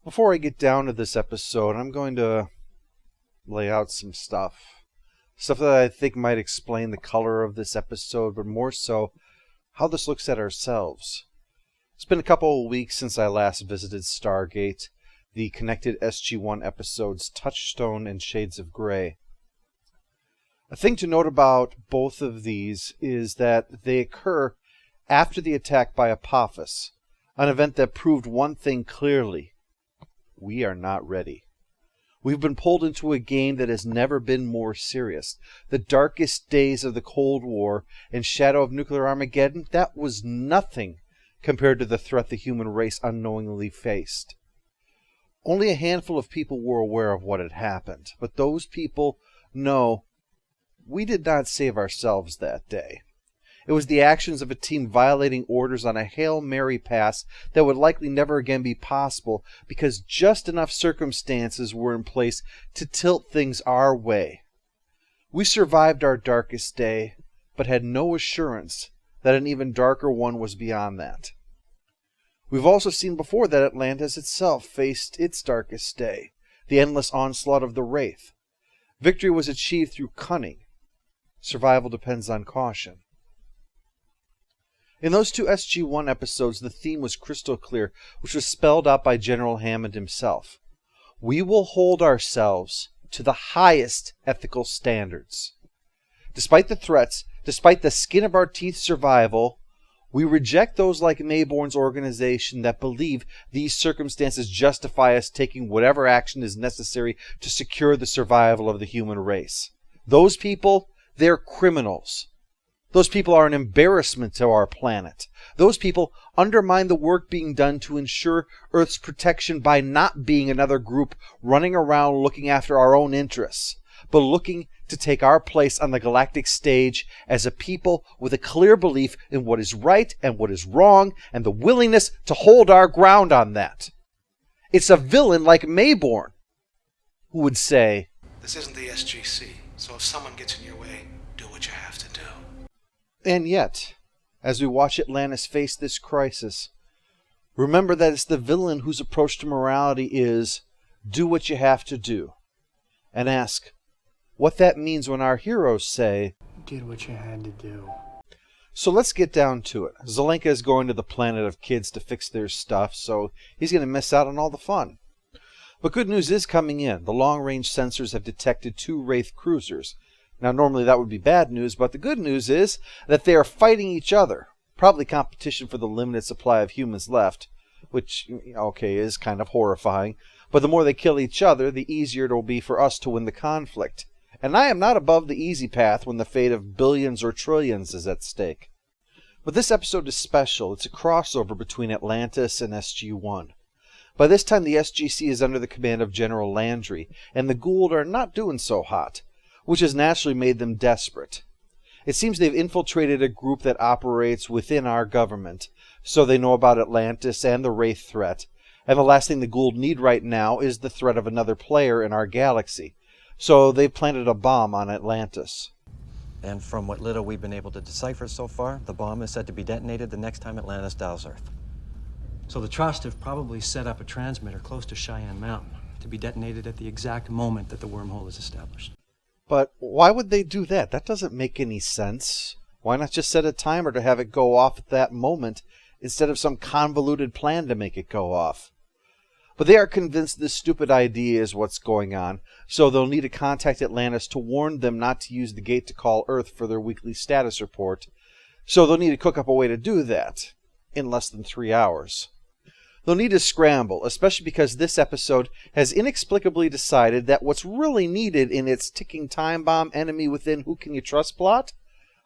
Before I get down to this episode, I'm going to lay out some stuff. Stuff that I think might explain the color of this episode, but more so, how this looks at ourselves. It's been a couple of weeks since I last visited Stargate, the connected SG-1 episodes Touchstone and Shades of Grey. A thing to note about both of these is that they occur after the attack by Apophis, an event that proved one thing clearly. We are not ready. We've been pulled into a game that has never been more serious. The darkest days of the Cold War and shadow of nuclear Armageddon, that was nothing compared to the threat the human race unknowingly faced. Only a handful of people were aware of what had happened, but those people know we did not save ourselves that day. It was the actions of a team violating orders on a Hail Mary pass that would likely never again be possible because just enough circumstances were in place to tilt things our way. We survived our darkest day, but had no assurance that an even darker one was beyond that. We've also seen before that Atlantis itself faced its darkest day, the endless onslaught of the Wraith. Victory was achieved through cunning. Survival depends on caution. In those two SG-1 episodes, the theme was crystal clear, which was spelled out by General Hammond himself. We will hold ourselves to the highest ethical standards. Despite the threats, despite the skin-of-our-teeth survival, we reject those like Mayborn's organization that believe these circumstances justify us taking whatever action is necessary to secure the survival of the human race. Those people, they're criminals. Those people are an embarrassment to our planet. Those people undermine the work being done to ensure Earth's protection by not being another group running around looking after our own interests, but looking to take our place on the galactic stage as a people with a clear belief in what is right and what is wrong and the willingness to hold our ground on that. It's a villain like Mayborn who would say, "This isn't the SGC, so if someone gets in your way, do what you have to do." And yet, as we watch Atlantis face this crisis, remember that it's the villain whose approach to morality is, do what you have to do. And ask what that means when our heroes say, did what you had to do. So let's get down to it. Zelenka is going to the planet of kids to fix their stuff, so he's going to miss out on all the fun. But good news is coming in. The long-range sensors have detected 2 Wraith cruisers. Now, normally that would be bad news, but the good news is that they are fighting each other. Probably competition for the limited supply of humans left, which, okay, is kind of horrifying. But the more they kill each other, the easier it will be for us to win the conflict. And I am not above the easy path when the fate of billions or trillions is at stake. But this episode is special. It's a crossover between Atlantis and SG-1. By this time, the SGC is under the command of General Landry, and the Goa'uld are not doing so hot, which has naturally made them desperate. It seems they've infiltrated a group that operates within our government, so they know about Atlantis and the Wraith threat, and the last thing the Goa'uld need right now is the threat of another player in our galaxy. So they've planted a bomb on Atlantis. And from what little we've been able to decipher so far, the bomb is said to be detonated the next time Atlantis dials Earth. So the Trust have probably set up a transmitter close to Cheyenne Mountain to be detonated at the exact moment that the wormhole is established. But why would they do that? That doesn't make any sense. Why not just set a timer to have it go off at that moment instead of some convoluted plan to make it go off? But they are convinced this stupid idea is what's going on, so they'll need to contact Atlantis to warn them not to use the gate to call Earth for their weekly status report. So they'll need to cook up a way to do that in less than 3 hours. They'll need to scramble, especially because this episode has inexplicably decided that what's really needed in its ticking time bomb enemy within who can you trust plot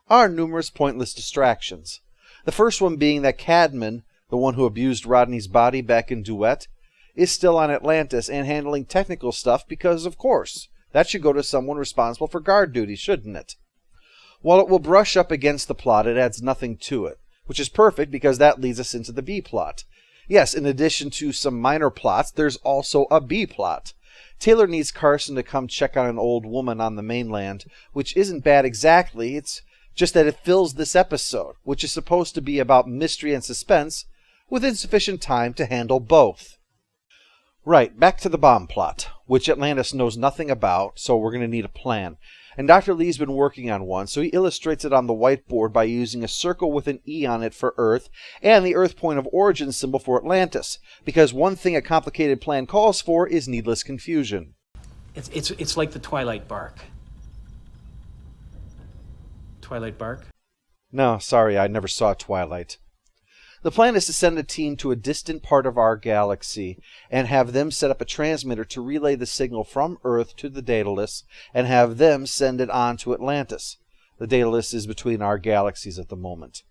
are numerous pointless distractions. The first one being that Cadman, the one who abused Rodney's body back in Duet, is still on Atlantis and handling technical stuff because, of course, that should go to someone responsible for guard duty, shouldn't it? While it will brush up against the plot, it adds nothing to it, which is perfect because that leads us into the B plot. Yes, in addition to some minor plots, there's also a B plot. Taylor needs Carson to come check on an old woman on the mainland, which isn't bad exactly, it's just that it fills this episode, which is supposed to be about mystery and suspense, with insufficient time to handle both. Right, back to the bomb plot, which Atlantis knows nothing about, so we're going to need a plan. And Dr. Lee's been working on one, so he illustrates it on the whiteboard by using a circle with an E on it for Earth, and the Earth point of origin symbol for Atlantis, because one thing a complicated plan calls for is needless confusion. It's like the Twilight Bark. Twilight Bark? No, sorry, I never saw Twilight. The plan is to send a team to a distant part of our galaxy and have them set up a transmitter to relay the signal from Earth to the Daedalus and have them send it on to Atlantis. The Daedalus is between our galaxies at the moment.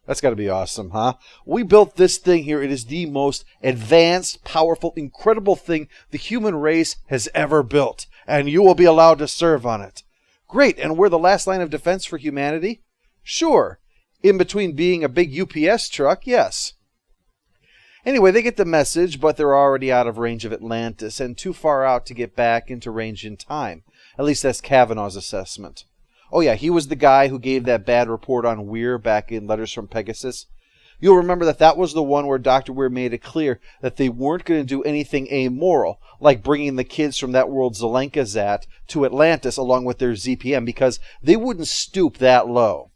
That's got to be awesome, huh? We built this thing here. It is the most advanced, powerful, incredible thing the human race has ever built, and you will be allowed to serve on it. Great, and we're the last line of defense for humanity? Sure. In between being a big UPS truck, yes. Anyway, they get the message, but they're already out of range of Atlantis and too far out to get back into range in time. At least that's Kavanaugh's assessment. Oh yeah, he was the guy who gave that bad report on Weir back in Letters from Pegasus. You'll remember that was the one where Dr. Weir made it clear that they weren't going to do anything amoral, like bringing the kids from that world Zelenkazat to Atlantis along with their ZPM, because they wouldn't stoop that low.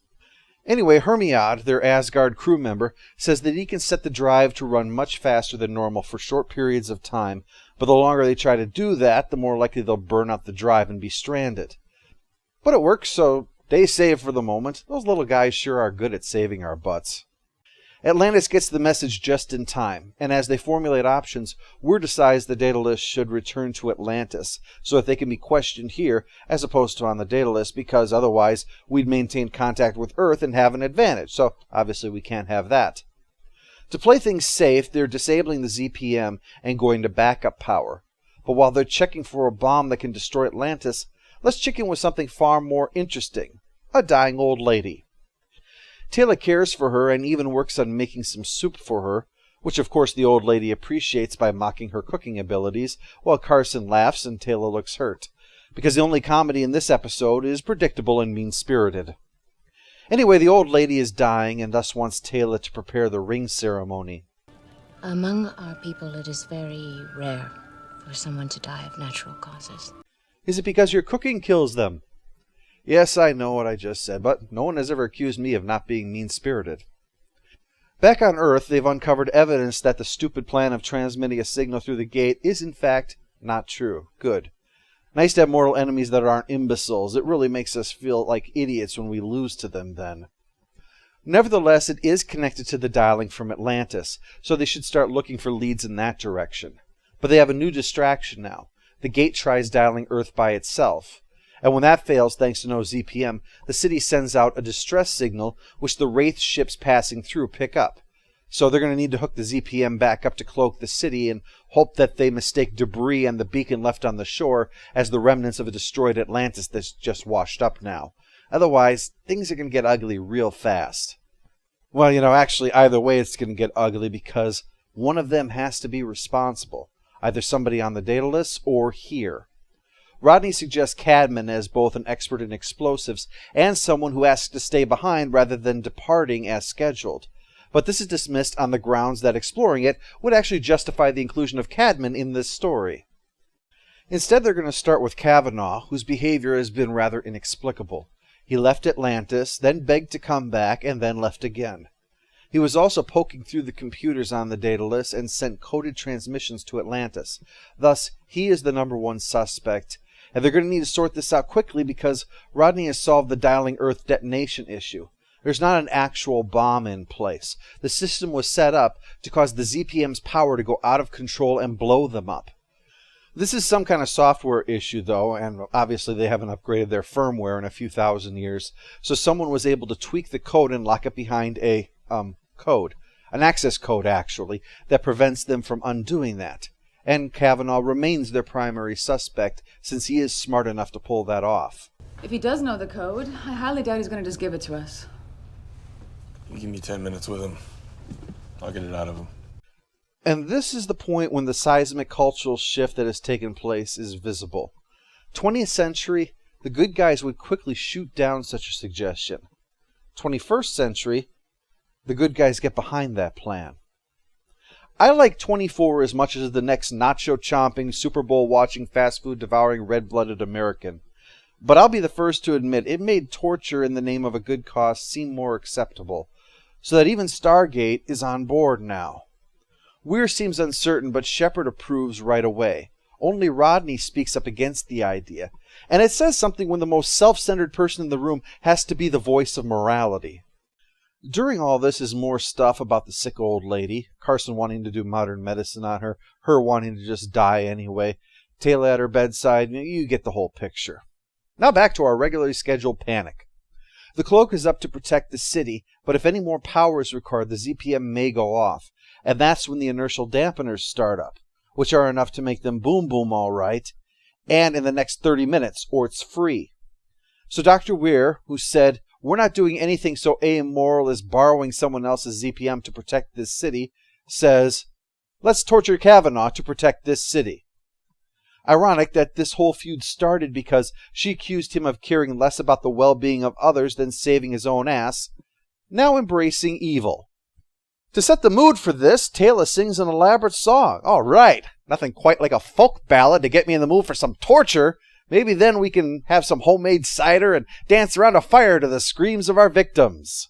Anyway, Hermione, their Asgard crew member, says that he can set the drive to run much faster than normal for short periods of time, but the longer they try to do that, the more likely they'll burn out the drive and be stranded. But it works, so they save for the moment. Those little guys sure are good at saving our butts. Atlantis gets the message just in time, and as they formulate options, Weir decides the Daedalus should return to Atlantis, so that they can be questioned here, as opposed to on the Daedalus, because otherwise we'd maintain contact with Earth and have an advantage, so obviously we can't have that. To play things safe, they're disabling the ZPM and going to backup power. But while they're checking for a bomb that can destroy Atlantis, let's check in with something far more interesting. A dying old lady. Taylor cares for her and even works on making some soup for her, which of course the old lady appreciates by mocking her cooking abilities, while Carson laughs and Taylor looks hurt, because the only comedy in this episode is predictable and mean-spirited. Anyway, the old lady is dying and thus wants Taylor to prepare the ring ceremony. Among our people, it is very rare for someone to die of natural causes. Is it because your cooking kills them? Yes, I know what I just said, but no one has ever accused me of not being mean-spirited. Back on Earth, they've uncovered evidence that the stupid plan of transmitting a signal through the gate is in fact not true. Good. Nice to have mortal enemies that aren't imbeciles. It really makes us feel like idiots when we lose to them then. Nevertheless, it is connected to the dialing from Atlantis, so they should start looking for leads in that direction. But they have a new distraction now. The gate tries dialing Earth by itself. And when that fails, thanks to no ZPM, the city sends out a distress signal, which the Wraith ships passing through pick up. So they're going to need to hook the ZPM back up to cloak the city and hope that they mistake debris and the beacon left on the shore as the remnants of a destroyed Atlantis that's just washed up now. Otherwise, things are going to get ugly real fast. Well, actually, either way it's going to get ugly because one of them has to be responsible. Either somebody on the Daedalus or here. Rodney suggests Cadman as both an expert in explosives and someone who asks to stay behind rather than departing as scheduled. But this is dismissed on the grounds that exploring it would actually justify the inclusion of Cadman in this story. Instead, they're going to start with Kavanaugh, whose behavior has been rather inexplicable. He left Atlantis, then begged to come back, and then left again. He was also poking through the computers on the Daedalus and sent coded transmissions to Atlantis. Thus, he is the #1 suspect. And they're going to need to sort this out quickly because Rodney has solved the dialing Earth detonation issue. There's not an actual bomb in place. The system was set up to cause the ZPM's power to go out of control and blow them up. This is some kind of software issue, though, and obviously they haven't upgraded their firmware in a few thousand years, so someone was able to tweak the code and lock it behind a code. An access code, actually, that prevents them from undoing that. And Kavanaugh remains their primary suspect, since he is smart enough to pull that off. If he does know the code, I highly doubt he's going to just give it to us. You give me 10 minutes with him. I'll get it out of him. And this is the point when the seismic cultural shift that has taken place is visible. 20th century, the good guys would quickly shoot down such a suggestion. 21st century, the good guys get behind that plan. I like 24 as much as the next nacho-chomping, Super Bowl-watching, fast food-devouring, red-blooded American. But I'll be the first to admit it made torture in the name of a good cause seem more acceptable, so that even Stargate is on board now. Weir seems uncertain, but Shepard approves right away. Only Rodney speaks up against the idea, and it says something when the most self-centered person in the room has to be the voice of morality. During all this is more stuff about the sick old lady, Carson wanting to do modern medicine on her, her wanting to just die anyway, Taylor at her bedside, you get the whole picture. Now back to our regularly scheduled panic. The cloak is up to protect the city, but if any more power is required, the ZPM may go off, and that's when the inertial dampeners start up, which are enough to make them boom boom all right, and in the next 30 minutes, or it's free. So Dr. Weir, who said, we're not doing anything so amoral as borrowing someone else's ZPM to protect this city, says, let's torture Kavanaugh to protect this city. Ironic that this whole feud started because she accused him of caring less about the well-being of others than saving his own ass, now embracing evil. To set the mood for this, Taylor sings an elaborate song. All right, nothing quite like a folk ballad to get me in the mood for some torture. Maybe then we can have some homemade cider and dance around a fire to the screams of our victims.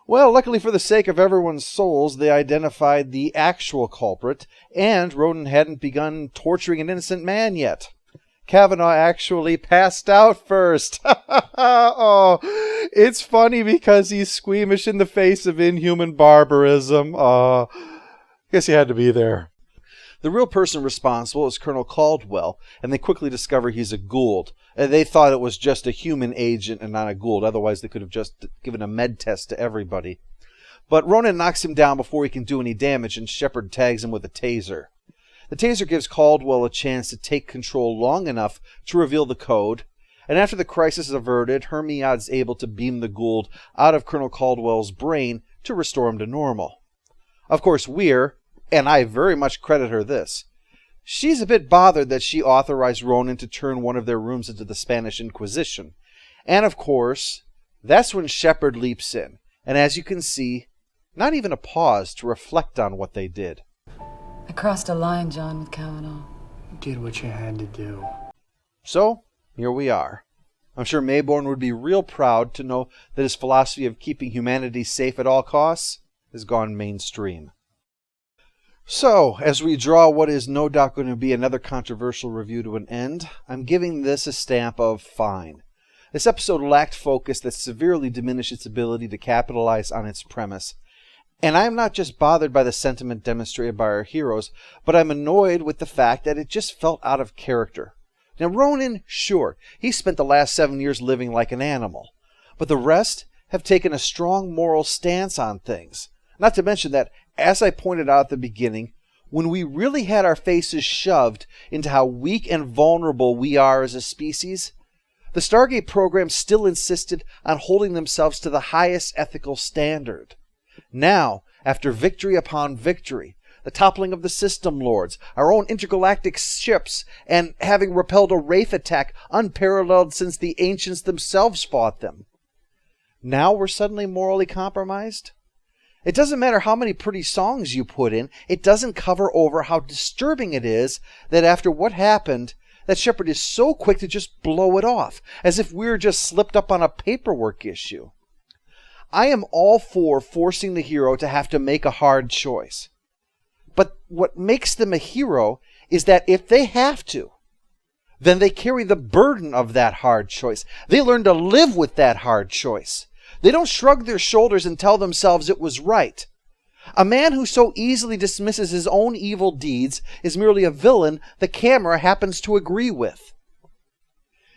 Well, luckily for the sake of everyone's souls, they identified the actual culprit, and Ronan hadn't begun torturing an innocent man yet. Kavanaugh actually passed out first. Oh, it's funny because he's squeamish in the face of inhuman barbarism. Guess he had to be there. The real person responsible is Colonel Caldwell, and they quickly discover he's a Goa'uld. And they thought it was just a human agent and not a Goa'uld, otherwise they could have just given a med test to everybody. But Ronan knocks him down before he can do any damage, and Shepard tags him with a taser. The taser gives Caldwell a chance to take control long enough to reveal the code, and after the crisis is averted, Hermiad's able to beam the Goa'uld out of Colonel Caldwell's brain to restore him to normal. Of course, Weir, and I very much credit her this, she's a bit bothered that she authorized Ronan to turn one of their rooms into the Spanish Inquisition. And of course, that's when Shepard leaps in, and as you can see, not even a pause to reflect on what they did. I crossed a line, John, with Kavanaugh. You did what you had to do. So, here we are. I'm sure Mayborn would be real proud to know that his philosophy of keeping humanity safe at all costs has gone mainstream. So, as we draw what is no doubt going to be another controversial review to an end, I'm giving this a stamp of fine. This episode lacked focus that severely diminished its ability to capitalize on its premise. And I'm not just bothered by the sentiment demonstrated by our heroes, but I'm annoyed with the fact that it just felt out of character. Now, Ronan, sure, he spent the last 7 years living like an animal, but the rest have taken a strong moral stance on things. Not to mention that, as I pointed out at the beginning, when we really had our faces shoved into how weak and vulnerable we are as a species, the Stargate program still insisted on holding themselves to the highest ethical standard. Now, after victory upon victory, the toppling of the System Lords, our own intergalactic ships, and having repelled a Wraith attack unparalleled since the ancients themselves fought them, now we're suddenly morally compromised? It doesn't matter how many pretty songs you put in, it doesn't cover over how disturbing it is that after what happened, that Shepard is so quick to just blow it off, as if we're just slipped up on a paperwork issue. I am all for forcing the hero to have to make a hard choice. But what makes them a hero is that if they have to, then they carry the burden of that hard choice. They learn to live with that hard choice. They don't shrug their shoulders and tell themselves it was right. A man who so easily dismisses his own evil deeds is merely a villain the camera happens to agree with.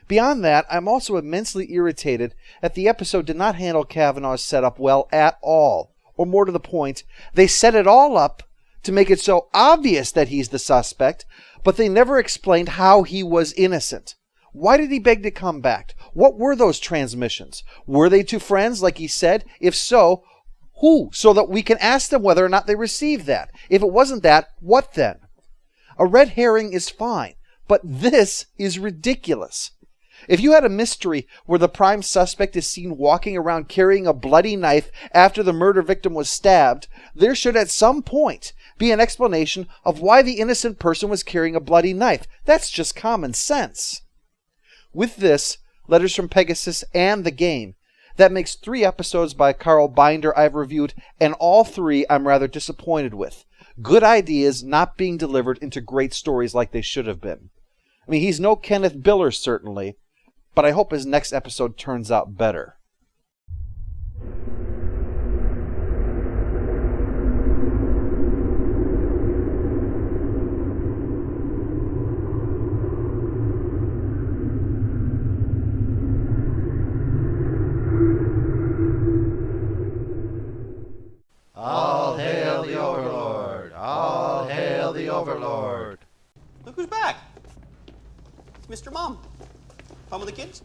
Beyond that, I'm also immensely irritated that the episode did not handle Kavanaugh's setup well at all. Or more to the point, they set it all up to make it so obvious that he's the suspect, but they never explained how he was innocent. Why did he beg to come back? What were those transmissions? Were they to friends, like he said? If so, who? So that we can ask them whether or not they received that. If it wasn't that, what then? A red herring is fine, but this is ridiculous. If you had a mystery where the prime suspect is seen walking around carrying a bloody knife after the murder victim was stabbed, there should at some point be an explanation of why the innocent person was carrying a bloody knife. That's just common sense. With this, Letters from Pegasus and The Game, that makes 3 episodes by Carl Binder I've reviewed, and all 3 I'm rather disappointed with. Good ideas not being delivered into great stories like they should have been. I mean, he's no Kenneth Biller, certainly, but I hope his next episode turns out better. All hail the Overlord! All hail the Overlord! Look who's back. It's Mr. Mom. Home with the kids?